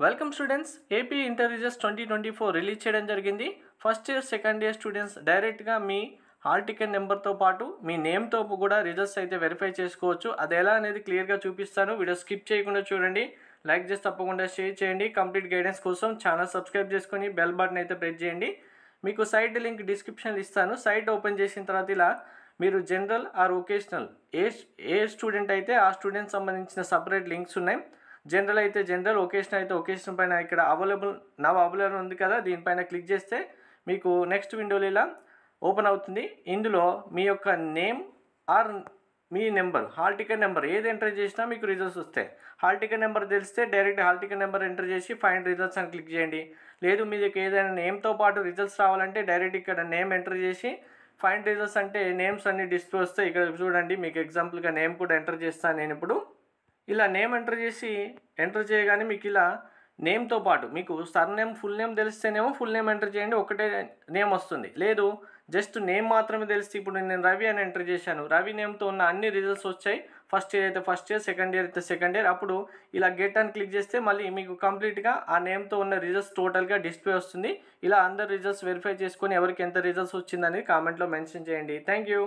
Welcome students. AP inter results 2024 release చేయడం జరిగింది. First year second year students డైరెక్ట్గా మీ hall ticket నెంబర్తో పాటు మీ నేమ్తో కూడా రిజల్ట్స్ అయితే వెరిఫై చేసుకోవచ్చు. అది ఎలా అనేది క్లియర్గా చూపిస్తాను. వీడియో స్కిప్ చేయకుండా చూడండి. లైక్ చేసి తప్పకుండా షేర్ చేయండి. కంప్లీట్ గైడెన్స్ కోసం ఛానల్ సబ్స్క్రైబ్ చేసుకొని బెల్ బటన్ అయితే ప్రెస్ చేయండి. మీకు సైట్ లింక్ డిస్క్రిప్షన్లో ఇస్తాను. సైట్ ఓపెన్ చేసిన తర్వాత ఇలా మీరు జనరల్ ఆర్ వొకేషనల్ ఏ స్టూడెంట్ అయితే ఆ స్టూడెంట్ సంబంధించిన సపరేట్ లింక్స్ ఉన్నాయి. జనరల్ అయితే జనరల్, వొకేషనల్ అయితే వొకేషనల్ పైన ఇక్కడ అవైలబుల్ ఉంది కదా, దీనిపైన క్లిక్ చేస్తే మీకు నెక్స్ట్ విండోలో ఇలా ఓపెన్ అవుతుంది. ఇందులో మీ యొక్క name or me number, hall ticket number ఏది ఎంటర్ చేసినా మీకు రిజల్ట్స్ వస్తాయి. హాల్ టికెట్ నెంబర్ తెలిస్తే direct hall ticket number enter చేసి ఫైండ్ రిజల్ట్స్ అని క్లిక్ చేయండి. లేదు మీకు ఏదైనా నేమ్తో పాటు రిజల్ట్స్ రావాలంటే డైరెక్ట్ ఇక్కడ నేమ్ ఎంటర్ చేసి ఫైండ్ రిజల్ట్స్ అంటే నేమ్స్ అన్ని డిస్ప్లే వస్తాయి. ఇక్కడ చూడండి, మీకు ఎగ్జాంపుల్గా నేమ్ కూడా ఎంటర్ చేస్తాను నేను ఇప్పుడు. ఇలా నేమ్ ఎంటర్ చేయగానే మీకు ఇలా నేమ్తో పాటు మీకు సర్నేమ్ ఫుల్ నేమ్ తెలిస్తేనేమో ఫుల్ నేమ్ ఎంటర్ చేయండి, ఒకటే నేమ్ వస్తుంది. లేదు జస్ట్ నేమ్ మాత్రమే తెలిస్తే, ఇప్పుడు నేను రవి అని ఎంటర్ చేశాను, రవి నేమ్తో ఉన్న అన్ని రిజల్ట్స్ వచ్చాయి. ఫస్ట్ ఇయర్ అయితే ఫస్ట్ ఇయర్, సెకండ్ ఇయర్ అయితే సెకండ్ ఇయర్. అప్పుడు ఇలా గెట్ అని క్లిక్ చేస్తే మళ్ళీ మీకు కంప్లీట్గా ఆ నేమ్తో ఉన్న రిజల్ట్స్ టోటల్గా డిస్ప్లే వస్తుంది. ఇలా అందరు రిజల్ట్స్ వెరిఫై చేసుకొని ఎవరికి ఎంత రిజల్ట్స్ వచ్చిందని కామెంట్లో మెన్షన్ చేయండి. Thank you.